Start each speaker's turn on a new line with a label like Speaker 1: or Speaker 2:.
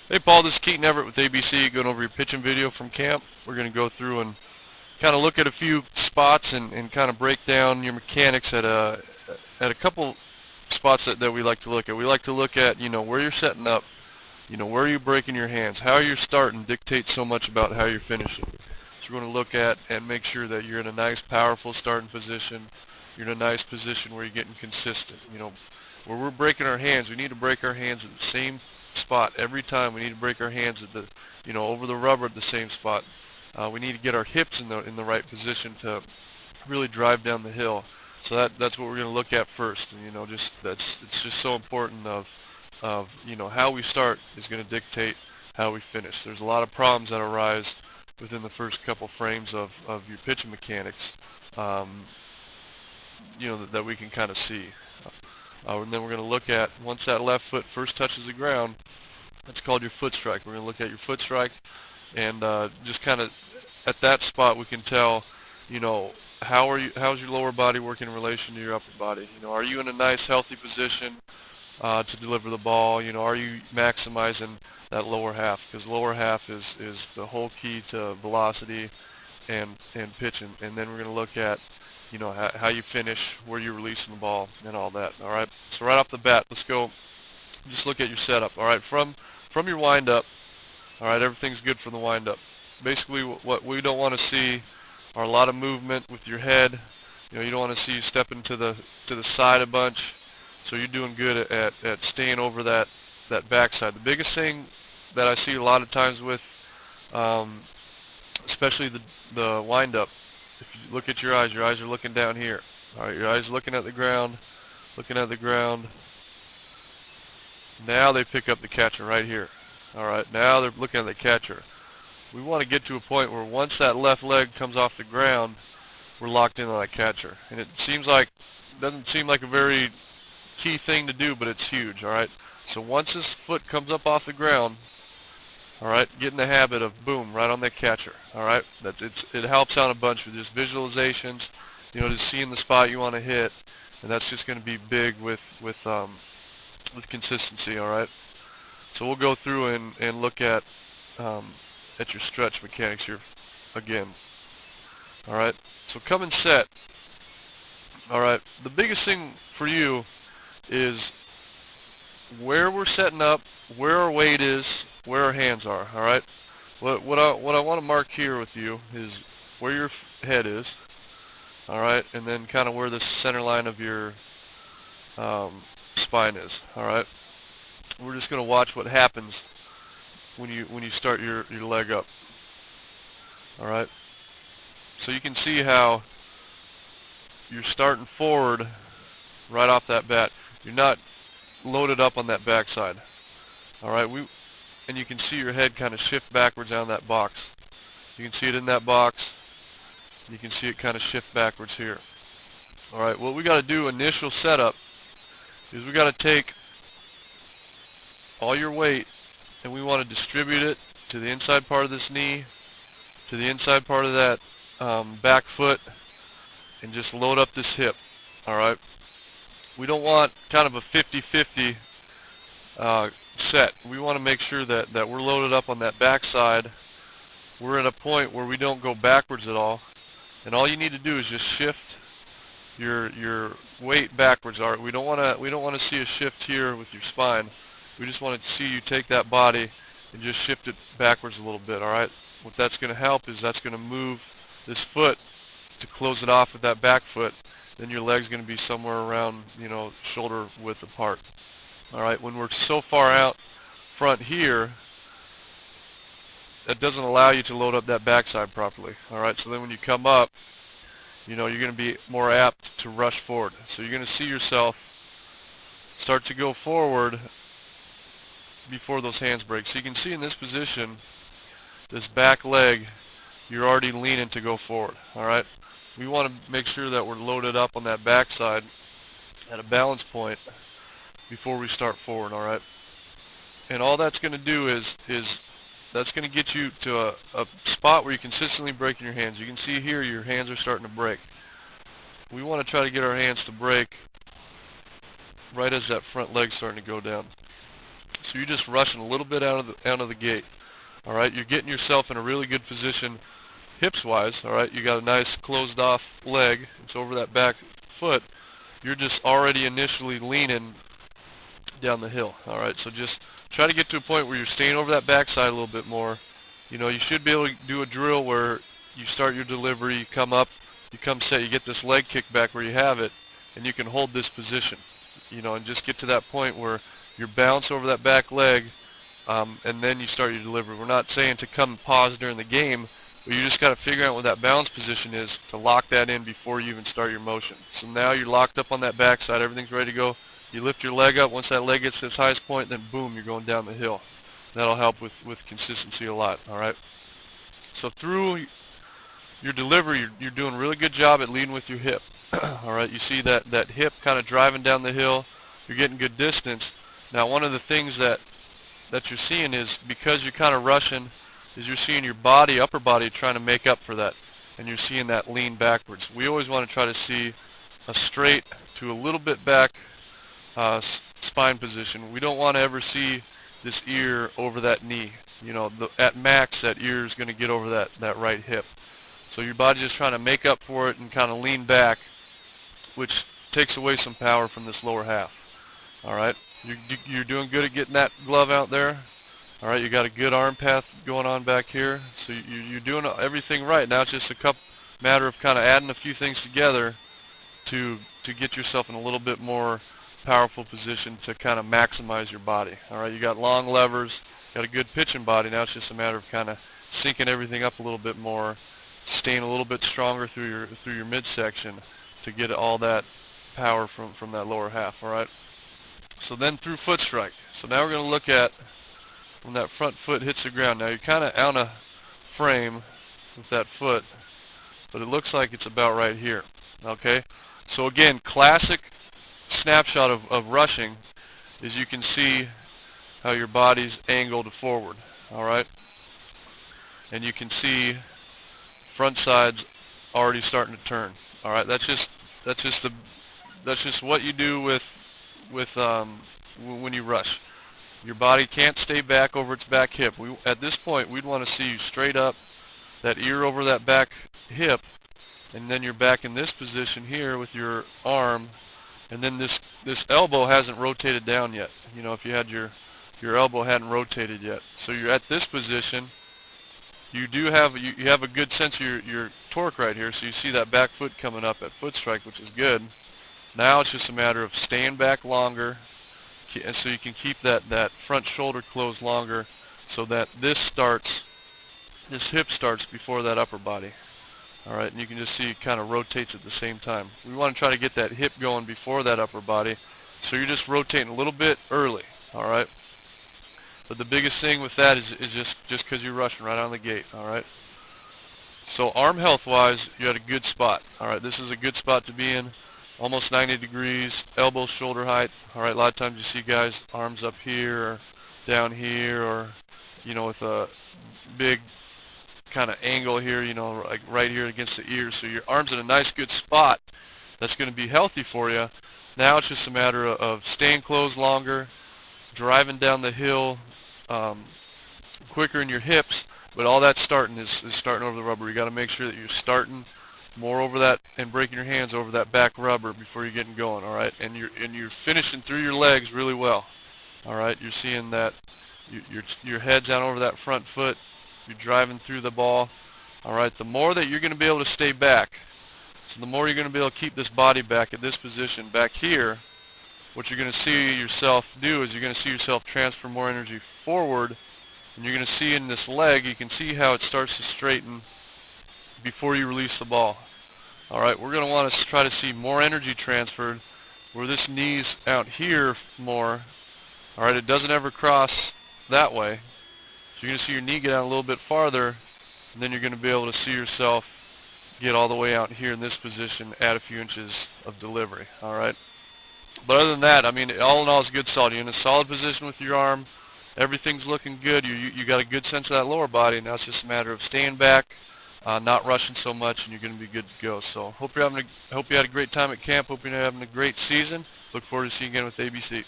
Speaker 1: Hey Paul, this is Keaton Everett with ABC, going over your pitching video from camp. We're going to go through and kind of look at a few spots and kind of break down your mechanics at a couple spots that we like to look at. We like to look at, where you're setting up, where are you breaking your hands, how you're starting dictates so much about how you're finishing. So we're going to look at and make sure that you're in a nice, powerful starting position. You're in a nice position where you're getting consistent. Where we're breaking our hands, we need to break our hands at the same spot every time. We need to break our hands at over the rubber at the same spot. We need to get our hips in the right position to really drive down the hill. So that's what we're going to look at first. And it's just so important of how we start is going to dictate how we finish. There's a lot of problems that arise within the first couple frames of your pitching mechanics, that we can kind of see. And then we're going to look at, once that left foot first touches the ground, that's called your foot strike. We're going to look at your foot strike, and just kind of at that spot we can tell, how's your lower body working in relation to your upper body. Are you in a nice healthy position to deliver the ball? Are you maximizing that lower half? Because lower half is the whole key to velocity and pitching. And then we're going to look at how you finish, where you're releasing the ball, and all that. All right. So right off the bat, let's go. Just look at your setup. All right. From your windup. All right. Everything's good from the windup. Basically, what we don't want to see are a lot of movement with your head. You don't want to see you stepping to the side a bunch. So you're doing good at staying over that backside. The biggest thing that I see a lot of times with, especially the windup. If you look at your eyes are looking down here. All right, your eyes are looking at the ground, Now they pick up the catcher right here. All right, now they're looking at the catcher. We want to get to a point where once that left leg comes off the ground, we're locked in on that catcher. And it doesn't seem like a very key thing to do, but it's huge. All right, so once this foot comes up off the ground, all right, get in the habit of boom, right on that catcher. All right, it helps out a bunch with just visualizations, just seeing the spot you want to hit, and that's just going to be big with consistency. All right, so we'll go through and look at your stretch mechanics here again. All right, so come and set. All right, the biggest thing for you is where we're setting up, where our weight is, where our hands are. All right. What I want to mark here with you is where your head is. All right, and then kind of where the center line of your spine is. All right. We're just going to watch what happens when you start your leg up. All right. So you can see how you're starting forward right off that bat. You're not loaded up on that backside. All right. And you can see your head kind of shift backwards down that box. You can see it in that box. You can see it kind of shift backwards here. All right, what we got to do initial setup is we got to take all your weight and we want to distribute it to the inside part of this knee, to the inside part of that back foot, and just load up this hip. All right. We don't want kind of a 50-50 set. We want to make sure that we're loaded up on that backside. We're at a point where we don't go backwards at all, and all you need to do is just shift your weight backwards. All right, we don't want to see a shift here with your spine. We just want to see you take that body and just shift it backwards a little bit. All right. What that's going to help is that's going to move this foot to close it off with that back foot. Then your leg's going to be somewhere around shoulder width apart. All right, when we're so far out front here, that doesn't allow you to load up that backside properly. All right, so then when you come up, you're going to be more apt to rush forward. So you're going to see yourself start to go forward before those hands break. So you can see in this position, this back leg, you're already leaning to go forward. All right, we want to make sure that we're loaded up on that backside at a balance point before we start forward. All right, and all that's going to do is that's going to get you to a spot where you're consistently breaking your hands. You can see here your hands are starting to break. We want to try to get our hands to break right as that front leg's starting to go down. So So you're just rushing a little bit out of the gate. All right, you're getting yourself in a really good position hips-wise. All right, you got a nice closed-off leg. It's over that back foot. You're just already initially leaning down the hill. All right, so just try to get to a point where you're staying over that backside a little bit more. You know, you should be able to do a drill where you start your delivery, you come up, you come set, you get this leg kick back where you have it, and you can hold this position. You know, and just get to that point where you bounce over that back leg, and then you start your delivery. We're not saying to come and pause during the game, but you just got to figure out what that balance position is to lock that in before you even start your motion. So now you're locked up on that backside, everything's ready to go. You lift your leg up. Once that leg gets to its highest point, then boom, you're going down the hill. That'll help with consistency a lot, all right? So through your delivery, you're doing a really good job at leading with your hip. All right, you see that hip kind of driving down the hill. You're getting good distance. Now, one of the things that you're seeing is because you're kind of rushing, is you're seeing your body, upper body, trying to make up for that, and you're seeing that lean backwards. We always want to try to see a straight to a little bit back spine position. We don't want to ever see this ear over that knee. You know, at max, that ear is going to get over that right hip. So your body's just trying to make up for it and kind of lean back, which takes away some power from this lower half. All right, you're doing good at getting that glove out there. All right, you got a good arm path going on back here. So you're doing everything right. Now it's just a matter of kind of adding a few things together to get yourself in a little bit more powerful position to kind of maximize your body. All right, you got long levers, got a good pitching body. Now it's just a matter of kind of syncing everything up a little bit more, staying a little bit stronger through your midsection to get all that power from that lower half. All right. So then through foot strike. So now we're going to look at when that front foot hits the ground. Now you're kind of on a frame with that foot, but it looks like it's about right here. Okay. So again, classic snapshot of rushing is you can see how your body's angled forward. All right. And you can see front side's already starting to turn. All right, that's just what you do with when you rush. Your body can't stay back over its back hip. At this point, we'd want to see you straight up, that ear over that back hip, and then you're back in this position here with your arm, and then this elbow hasn't rotated down yet. You know, if you had your elbow hadn't rotated yet, so you're at this position. You have a good sense of your torque right here, so you see that back foot coming up at foot strike, which is good. Now it's just a matter of staying back longer, so you can keep that front shoulder closed longer, so that this hip starts before that upper body. All right, and you can just see it kind of rotates at the same time. We want to try to get that hip going before that upper body, so you're just rotating a little bit early. All right. But the biggest thing with that is just because you're rushing right on the gate, all right? So arm health-wise, you're at a good spot. All right, this is a good spot to be in, almost 90 degrees, elbow, shoulder height. All right, a lot of times you see guys arms up here or down here, or, you know, with a big kind of angle here, you know, like right here against the ears. So your arm's in a nice, good spot that's going to be healthy for you. Now it's just a matter of staying closed longer, driving down the hill quicker in your hips, but all that starting is starting over the rubber. You got to make sure that you're starting more over that and breaking your hands over that back rubber before you're getting going. All right, and you're finishing through your legs really well. All right, you're seeing that your head's down over that front foot. You're driving through the ball. All right, the more that you're going to be able to stay back, so the more you're going to be able to keep this body back at this position back here. What you're going to see yourself do is you're going to see yourself transfer more energy forward, and you're going to see in this leg, you can see how it starts to straighten before you release the ball. All right, we're going to want to try to see more energy transferred where this knee's out here more. All right, it doesn't ever cross that way. So you're going to see your knee get out a little bit farther, and then you're going to be able to see yourself get all the way out here in this position, add a few inches of delivery. All right. But other than that, I mean, all in all, it's good solid. You're in a solid position with your arm. Everything's looking good. You got a good sense of that lower body. Now it's just a matter of staying back, not rushing so much, and you're going to be good to go. So hope you had a great time at camp. Hope you're having a great season. Look forward to seeing you again with ABC.